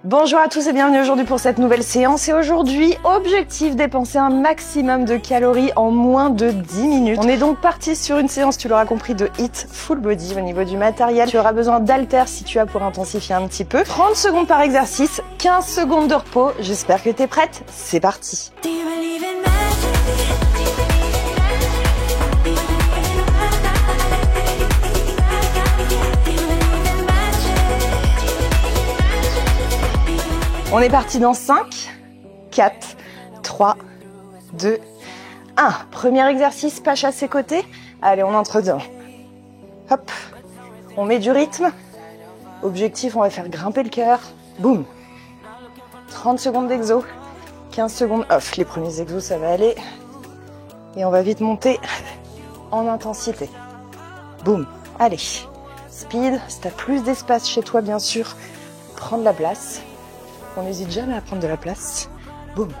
Bonjour à tous et bienvenue aujourd'hui pour cette nouvelle séance. Et aujourd'hui, objectif dépenser un maximum de calories en moins de 10 minutes. On est donc parti sur une séance, tu l'auras compris, de HIIT Full Body. Au niveau du matériel, tu auras besoin d'haltères si tu as pour intensifier un petit peu. 30 secondes par exercice, 15 secondes de repos. J'espère que tu es prête. C'est parti. On est parti dans 5, 4, 3, 2, 1. Premier exercice, pas chassé côté. Allez, on entre dedans. Hop, on met du rythme. Objectif, on va faire grimper le cœur. Boum. 30 secondes d'exo, 15 secondes off. Les premiers exos, ça va aller. Et on va vite monter en intensité. Boum. Allez, speed. Si tu as plus d'espace chez toi, bien sûr, prends de la place. On n'hésite jamais à prendre de la place. Boum.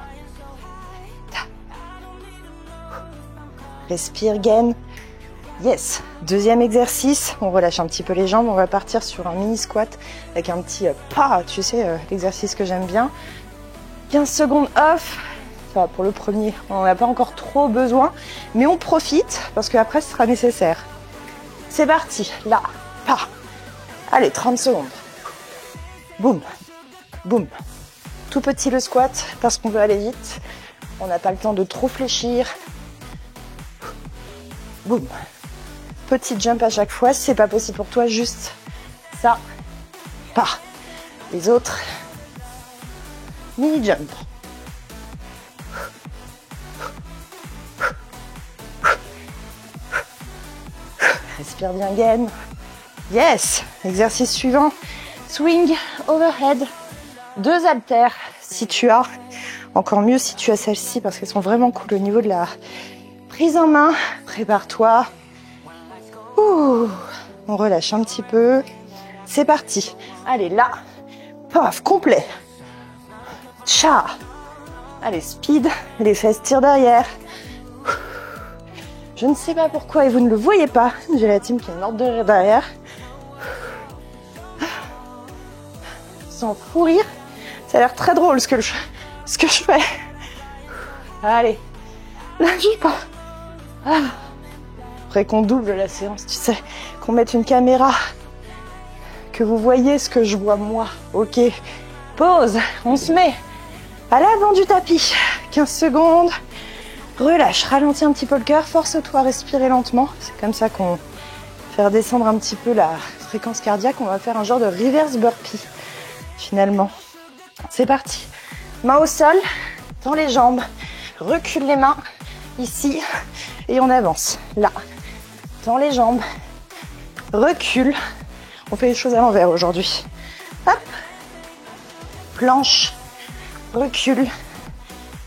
Respire, gaine. Yes. Deuxième exercice. On relâche un petit peu les jambes. On va partir sur un mini squat avec un petit pas. Tu sais, l'exercice que j'aime bien. 15 secondes off. Enfin, pour le premier, on n'en a pas encore trop besoin. Mais on profite parce qu'après, ce sera nécessaire. C'est parti. Là. Pas. Allez, 30 secondes. Boum. Boum. Tout petit le squat parce qu'on veut aller vite. On n'a pas le temps de trop fléchir. Boum. Petit jump à chaque fois. Si c'est pas possible pour toi, juste ça. Pas. Les autres. Mini jump. Respire bien, gaine. Yes. Exercice suivant. Swing overhead. 2 haltères si tu as. Encore mieux si tu as celle-ci parce qu'elles sont vraiment cool au niveau de la prise en main. Prépare-toi. Ouh. On relâche un petit peu. C'est parti. Allez, là. Paf, complet. Tcha. Allez, speed. Les fesses tirent derrière. Je ne sais pas pourquoi et vous ne le voyez pas. J'ai la team qui est morte de rire derrière. Sans fou rire. Ça a l'air très drôle ce que je fais. Allez, lâche pas. Après qu'on double la séance, tu sais, qu'on mette une caméra, que vous voyez ce que je vois moi. Ok, pause, on se met à l'avant du tapis. 15 secondes, relâche, ralentis un petit peu le cœur, force-toi à respirer lentement. C'est comme ça qu'on va faire descendre un petit peu la fréquence cardiaque. On va faire un genre de reverse burpee, finalement. C'est parti. Main au sol, tends les jambes, recule les mains, ici, et on avance. Là, tends les jambes, recule. On fait les choses à l'envers aujourd'hui. Hop, planche, recule,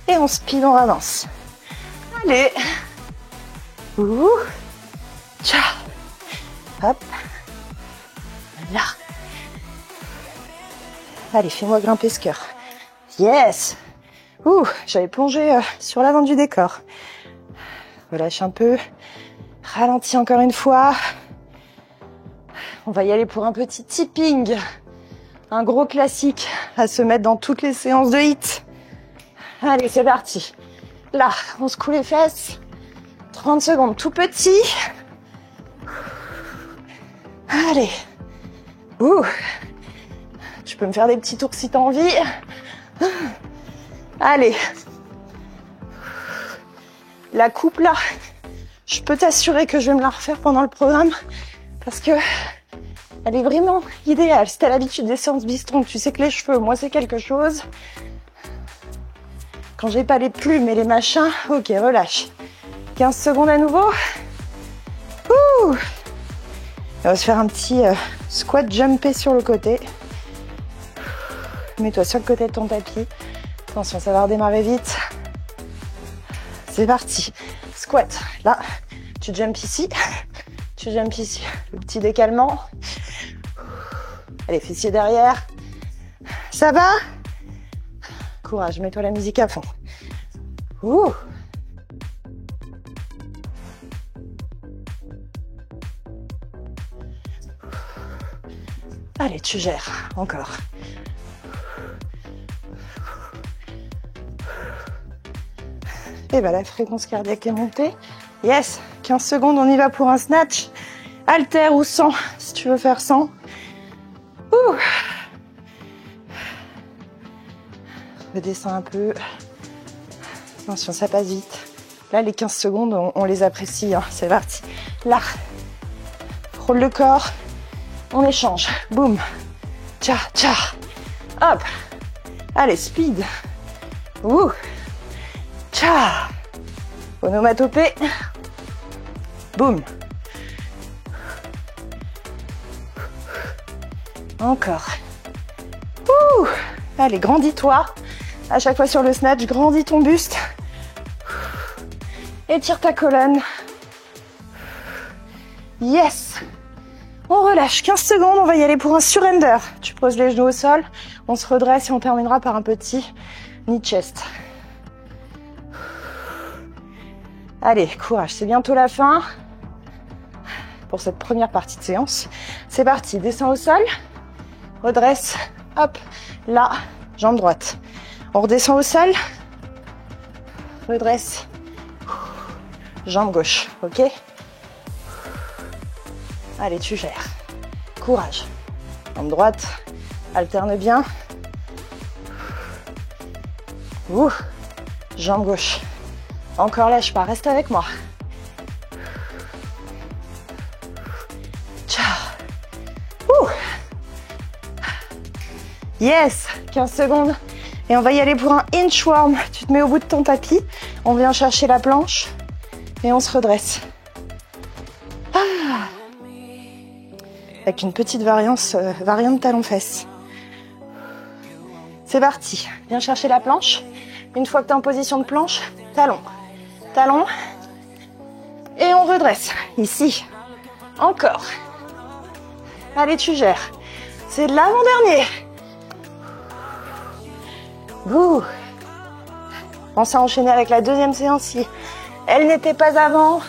et on speed, on avance. Allez, ouh, tcha, hop, là. Allez, fais-moi grimper ce cœur. Yes. Ouh, j'avais plongé sur l'avant du décor. Relâche un peu. Ralentis encore une fois. On va y aller pour un petit tipping. Un gros classique à se mettre dans toutes les séances de HIIT. Allez, c'est parti. Là, on secoue les fesses. 30 secondes, tout petit. Allez. Ouh. Tu peux me faire des petits tours si tu as envie. Allez. La coupe là, je peux t'assurer que je vais me la refaire pendant le programme parce que elle est vraiment idéale. Si tu as l'habitude des séances bistron, tu sais que les cheveux, moi c'est quelque chose. Quand j'ai pas les plumes et les machins, ok, relâche. 15 secondes à nouveau. Ouh. On va se faire un petit squat jumpé sur le côté. Mets-toi sur le côté de ton tapis. Attention, ça va redémarrer vite. C'est parti. Squat. Là, tu jumps ici. Tu jumps ici. Le petit décalement. Allez, fessiers derrière. Ça va? Courage, mets-toi la musique à fond. Ouh. Allez, tu gères. Encore. Et ben la fréquence cardiaque est montée. Yes, 15 secondes, on y va pour un snatch. Halter ou 100, si tu veux faire 100. Ouh. Redescends un peu. Attention, ça passe vite. Là, les 15 secondes, on les apprécie. Hein. C'est parti. Là. Frôle le corps. On échange. Boum. Tcha, tcha. Hop. Allez, speed. Ouh. Tcha. Onomatopée. Boum. Encore. Ouh. Allez, grandis-toi. À chaque fois sur le snatch, grandis ton buste. Étire ta colonne. Yes. On relâche 15 secondes, on va y aller pour un surrender. Tu poses les genoux au sol, on se redresse et on terminera par un petit knee chest. Allez, courage, c'est bientôt la fin pour cette première partie de séance. C'est parti, descends au sol, redresse, hop, là, jambe droite. On redescend au sol, redresse, jambe gauche, ok? Allez, tu gères. Courage. Jambe droite, alterne bien. Ouh. Jambe gauche. Encore lâche pas, reste avec moi. Ciao. Ouh. Yes, 15 secondes. Et on va y aller pour un inchworm. Tu te mets au bout de ton tapis. On vient chercher la planche. Et on se redresse. Avec une petite variante talon-fesse. C'est parti. Viens chercher la planche. Une fois que tu es en position de planche, talon. Talon. Et on redresse. Ici. Encore. Allez, tu gères. C'est l'avant-dernier. Ouh. Pense à enchaîner avec la deuxième séance si elle n'était pas avant.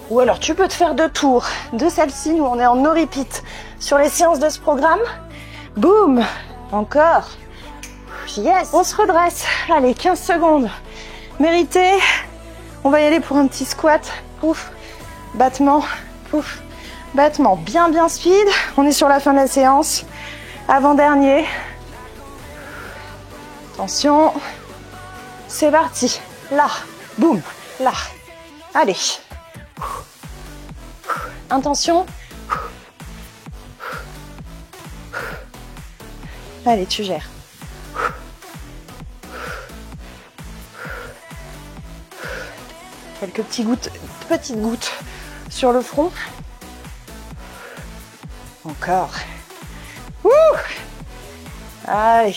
Ou alors tu peux te faire 2 tours de celle-ci. Nous on est en no repeat sur les séances de ce programme. Boum. Encore. Yes. On se redresse. Allez, 15 secondes. Mérité. On va y aller pour un petit squat. Pouf. Battement. Pouf. Battement. Bien, bien speed. On est sur la fin de la séance. Avant-dernier. Attention. C'est parti. Là. Boum. Là. Allez. Intention. Allez, tu gères. Quelques petites gouttes sur le front. Encore. Ouh. Allez,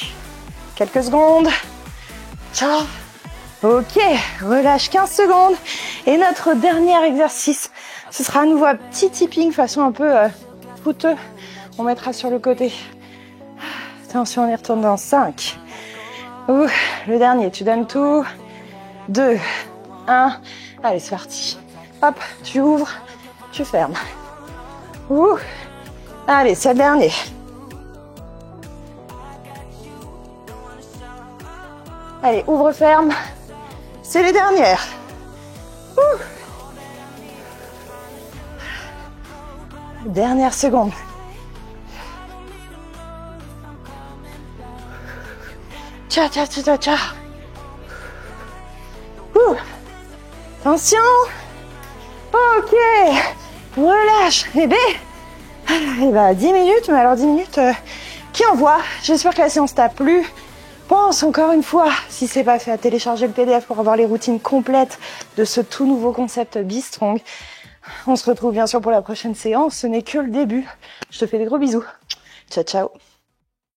quelques secondes. Ciao. Ok, relâche 15 secondes. Et notre dernier exercice, ce sera à nouveau un petit tipping façon un peu fouteux. On mettra sur le côté. Attention, on y retourne dans 5. Ouh, le dernier, tu donnes tout. 2, 1. Allez, c'est parti. Hop, tu ouvres, tu fermes. Ouh. Allez, c'est le dernier. Allez, ouvre, ferme. C'est les dernières. Ouh. Dernière seconde. Tcha, tcha, tcha, tcha. Ouh. Attention. Ok. Relâche. Et ben, 10 minutes. Mais alors 10 minutes, qui envoie? J'espère que la séance t'a plu. Pense encore une fois, si c'est pas fait, à télécharger le PDF pour avoir les routines complètes de ce tout nouveau concept Be Strong. On se retrouve bien sûr pour la prochaine séance. Ce n'est que le début. Je te fais des gros bisous. Ciao, ciao.